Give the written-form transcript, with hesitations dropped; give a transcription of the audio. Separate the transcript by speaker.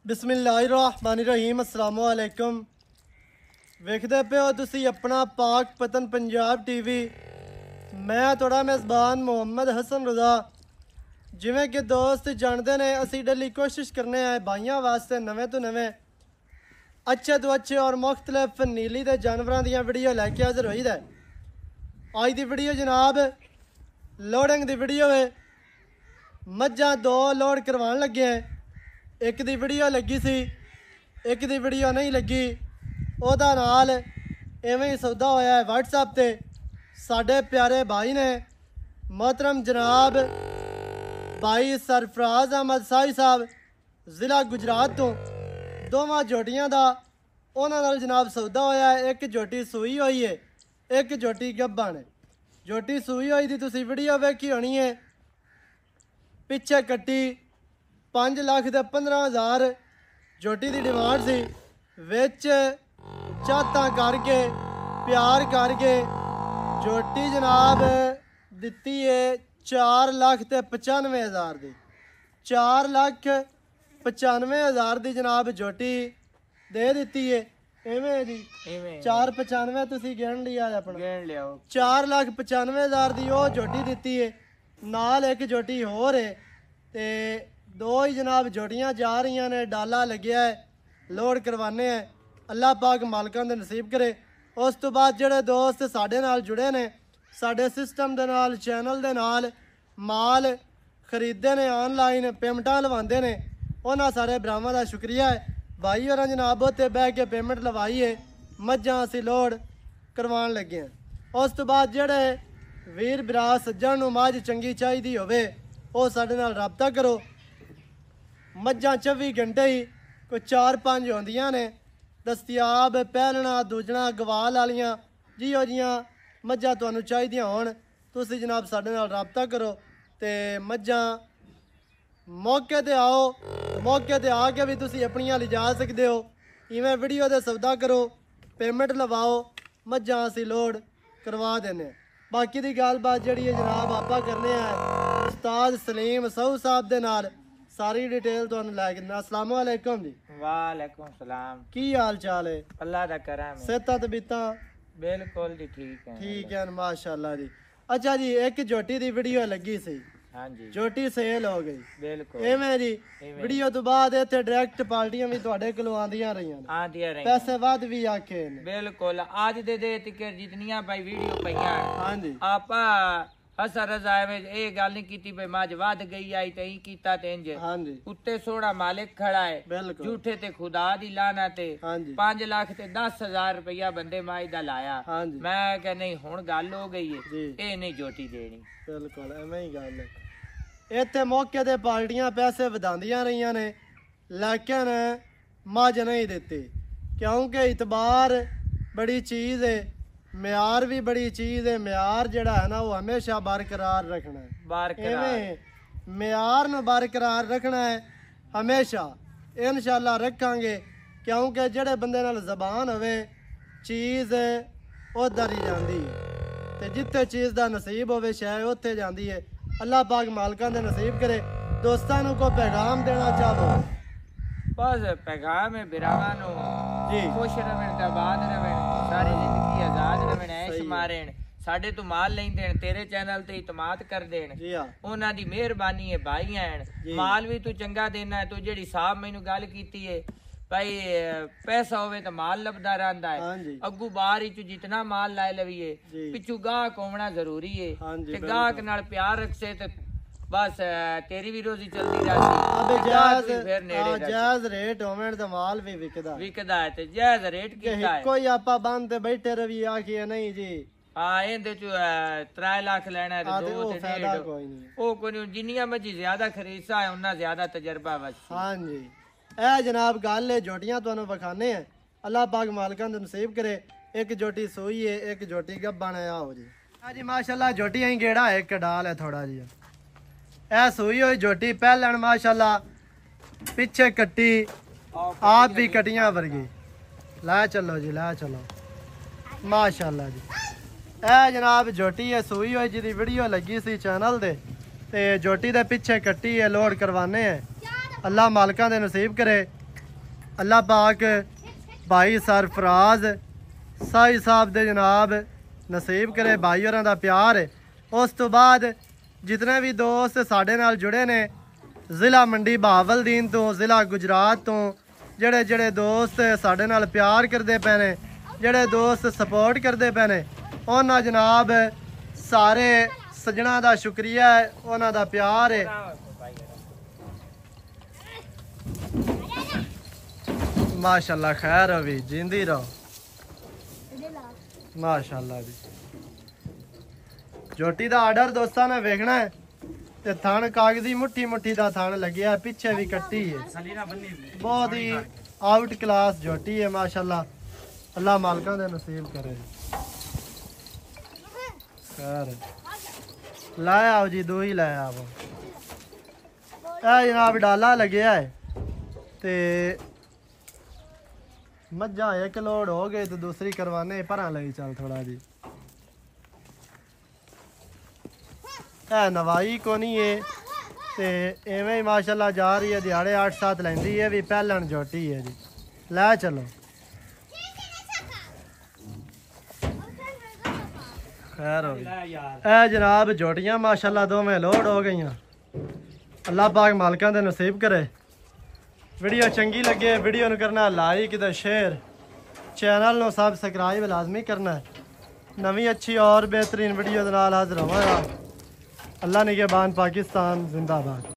Speaker 1: बिस्मिल्लाहिर्रहमानिर्रहीम अस्सलाम वालेकुम। वेखदे पे हो तुसी अपना पाक पतन पंजाब टीवी। मैं थोड़ा मेज़बान मुहम्मद हसन रज़ा। जिवें कि दोस्त जानते ने असी डेली कोशिश करने आए भाइयों वास्ते नवे तो नवे अच्छे तो अच्छे और मुख्तलिफ नीली दे जानवरों दी वीडियो लैके हाजिर होई दे। अज दी वीडियो जनाब लोडिंग दी वीडियो है। मज्जां दो लोड करवान लगे हैं। एक दी वीडियो लगी सी, एक दी वीडियो नहीं लगी। ओहदा नाल इवें ही सौदा होया है व्हाट्सएप ते। साडे प्यारे भाई ने मोहतरम जनाब भाई सरफराज अहमद साही साहब ज़िला गुजरात तो दोवां जोटियां दा उन्हां नाल जनाब सौदा होया है। एक जोटी सूई हुई है, एक जोटी गब्बा ने। जोटी सूई हुई दी तुसी वीडियो वेखी होनी है। पिछे कट्टी 5,15,000 जोटी की डिमांड सी। विच चाहता करके प्यार करके जोटी जनाब दिती है 4,95,000 की। 4,95,000 की जनाब जोटी दे दी है। इवें जी 4,95 तुसी गिन लिया अपना, गिन लिया। 4,95,000 की वो जोटी दी है। नाल एक जोटी होर है ते दो ही जनाब जोटियां जा रही ने। डाला लग्या है, लोड करवाने हैं। अल्लाह पाक मालकां दे नसीब करे। उस तो बाद जेडे दोस्त साडे नाल जुड़े ने, साडे सिस्टम दे नाल चैनल दे नाल माल खरीदते ने, ऑनलाइन पेमेंटां लवांदे ने, उन्हां सारे भरावां दा शुक्रिया है। भाई होरां जनाब उत्ते बह के पेमेंट लवाई है। मज्जां असीं लोड करवान लगे हैं। उस तो बाद जेडे वीर भरा सज्जण नूं मझ चंगी चाहिदी होवे ਉਹ ਸਾਡੇ ਨਾਲ ਰਾਬਤਾ ਕਰੋ। ਮੱਝਾਂ 24 ਘੰਟੇ ਹੀ ਕੋਈ 4-5 ਹੁੰਦੀਆਂ ਨੇ ਦਸਤਿਆਬ। ਪਹਿਲਣਾ ਦੂਜਣਾ ਗਵਾਲ ਵਾਲੀਆਂ ਜਿਹੋ ਜੀਆਂ ਮੱਝਾਂ ਤੁਹਾਨੂੰ ਚਾਹੀਦੀਆਂ ਹੋਣ ਤੁਸੀਂ ਜਨਾਬ ਸਾਡੇ ਨਾਲ ਰਾਬਤਾ ਕਰੋ ਤੇ ਮੱਝਾਂ ਮੌਕੇ ਤੇ ਆਓ। ਮੌਕੇ ਤੇ ਆ ਕੇ ਵੀ ਤੁਸੀਂ ਆਪਣੀਆਂ ਲਿਜਾ ਸਕਦੇ ਹੋ। ਇਵੇਂ ਵੀਡੀਓ ਦੇ ਸੌਦਾ ਕਰੋ, ਪੇਮੈਂਟ ਲਵਾਓ, ਮੱਝਾਂ ਅਸੀਂ ਲੋਡ ਕਰਵਾ ਦਿੰਦੇ। बाकी की गलबात जी है जनाब आप करने उस्ताद सलीम सहू साहब के नाल सारी डिटेल तुहानू लै के दिंदा। अस्सलाम वालेकुम जी।
Speaker 2: वालेकुम सलाम।
Speaker 1: की हाल चाल है?
Speaker 2: अल्लाह दा करम है।
Speaker 1: सेहत तबीयतां
Speaker 2: बिल्कुल जी ठीक है।
Speaker 1: ठीक है माशाल्लाह जी। अच्छा जी एक जोटी दी वीडियो लगी सी।
Speaker 2: हाँ जी।
Speaker 1: जोटी सेल हो गई।
Speaker 2: बिल्कुल
Speaker 1: एवें जी। वीडियो तो बाद इत्थे डायरेक्ट पार्टियां भी तुहाडे कोलों आंदियां रहियां ने,
Speaker 2: आंदियां रहियां,
Speaker 1: पैसे वध भी आखे ने।
Speaker 2: बिल्कुल आज दे तिकर जितनियां भाई वीडियो पईयां।
Speaker 1: हाँ जी।
Speaker 2: आपा हसन रज़ा में ये गल नहीं कीती भाई मज वध गई आई ते ही कीता ते इंज।
Speaker 1: हाँ जी।
Speaker 2: उत्ते सोहना मालिक खड़ा है।
Speaker 1: बिल्कुल
Speaker 2: झूठे ते खुदा दी लानत है।
Speaker 1: हाँ जी।
Speaker 2: 5 लाख ते 10,000 रुपया बंदे माई दा लाया।
Speaker 1: हाँ जी।
Speaker 2: मैं कह नहीं हुण गल हो गई है,
Speaker 1: जी।
Speaker 2: ये नहीं जोटी देनी।
Speaker 1: बिल्कुल एवें ही गल है। इत्थे मौके ते पार्टियां पैसे वधांदियां रहियां ने लेकिन मज नहीं दित्ती क्योंकि इतबार बड़ी चीज़ है, म्यार भी बड़ी चीज़ है। म्यार जिहड़ा है ना वो हमेशा बरकरार रखना है। इवें म्यार नूं बरकरार रखना है हमेशा। इंशाअल्लाह रखांगे क्योंकि जिहड़े बंदे नाल ज़बान होवे चीज़ उधर ही जांदी है ते जिथे चीज़ दा नसीब होवे शै उत्थे जांदी है। अल्लाह पाक मालकां दे नसीब करे। दोस्तां नूं को पैगाम देना चाहो?
Speaker 2: बस पैगाम है बिरावां नूं
Speaker 1: जी
Speaker 2: खुश रवन, आबाद रवन, सारी जिंदगी आजाद रवन, ऐश मारेन, साडे तो माल लें देन, तेरे चैनल ते इतमाद कर देन।
Speaker 1: जी हाँ
Speaker 2: उन्हां दी मेहरबानी है। भाई हैं माल भी तू चंगा देना है। तू जेड़ी साहब मैनू गल कीती है भाई पैसा होवे तो माल लभदा रहंदा है।
Speaker 1: हाँ जी।
Speaker 2: अग्गू बाहर ही जितना माल लाए लवीए पिछू गाहक होना जरूरी है। ते गाहक नाल प्यार रखसे ते बस तेरी भी रोजी चलती रहती।
Speaker 1: जायज रेट होवे तो माल भी विकदा
Speaker 2: है ते जायज रेट कीता है।
Speaker 1: कोई आपा बंद बैठे रवि आखिए नहीं जी
Speaker 2: हाँ इहदे चो 3 लाख लेना है ते 2 ते 1.5
Speaker 1: कोई नहीं।
Speaker 2: ओ कोई जिन्नियां मर्जी ज्यादा खरीदसा है उन्ना ज्यादा तजर्बा बस।
Speaker 1: हाँ जी ए जनाब गल है जोटियां तुहानू विखाने हैं। अल्लाह पाक मालकां दे नसीब करे। एक जोटी सोई है, एक जोटी गब्बा ने। आओ जी। हाँ जी माशाल्लाह जोटी अं गेड़ा है, एक डाल है थोड़ा जी। ए सोई हुई जोटी पहलन माशाल्लाह पिछे कट्टी आप भी कटियां वर्गी। लै चलो जी लै चलो माशाल्लाह जी। ए जनाब जोटी है सोई हुई जिहदी वीडियो लगी सी चैनल दे ते जोटी दे पिछे कट्टी है लोड करवाने हैं। अल्लाह मालकां दे नसीब करे। अल्लाह पाक भाई सरफराज साई साहब दे जनाब नसीब करे भाई होरां दा प्यार। उस तो बाद जितने भी दोस्त साडे नाल जुड़े ने ज़िला मंडी बहावलदीन तो ज़िला गुजरात तो जेड़े जेड़े दोस्त साडे नाल प्यार करते पे ने जेड़े दोस्त सपोर्ट करते पे ने उन्हां जनाब सारे सज्जणा दा शुक्रिया है, उन्हां दा प्यार है। माशाल्लाह खैर हो भी जिंदी रहो माशाल्लाह जी। झोटी दा आर्डर दोस्तां ने वेखना है ते थण कागजी मुट्ठी मुट्ठी दा थण लग्या है, पिछे भी कट्टी है, बहुत ही आउट क्लास झोटी है माशाल्लाह। अल्लाह मालकां दे नसीब करे। खैर लाया आओ जी, दो ही लाया आओ। जनाब डाला लग्या है ते मज्जा एक लोड हो गए तो दूसरी करवाने परा लगी चल थोड़ा जी। नवाई को नहीं है ते एवें ही माशाल्लाह जा रही है, दिहाड़े 8-7 लेंदी है भी पहलन झोटी है जी। लै चलो खैर हो गई। जनाब झोटियां माशाल्लाह दोवें लोड हो गई। अल्लाह पाक मालकां दे नसीब करे। वीडियो चंगी लगे वीडियो नूं करना लाइक ते शेयर, चैनल नूं सबसक्राइब लाजमी करना है। नवी अच्छी और बेहतरीन वीडियो दे नाल हाज़र होवांगा। अल्लाह निगहबान पाकिस्तान जिंदाबाद।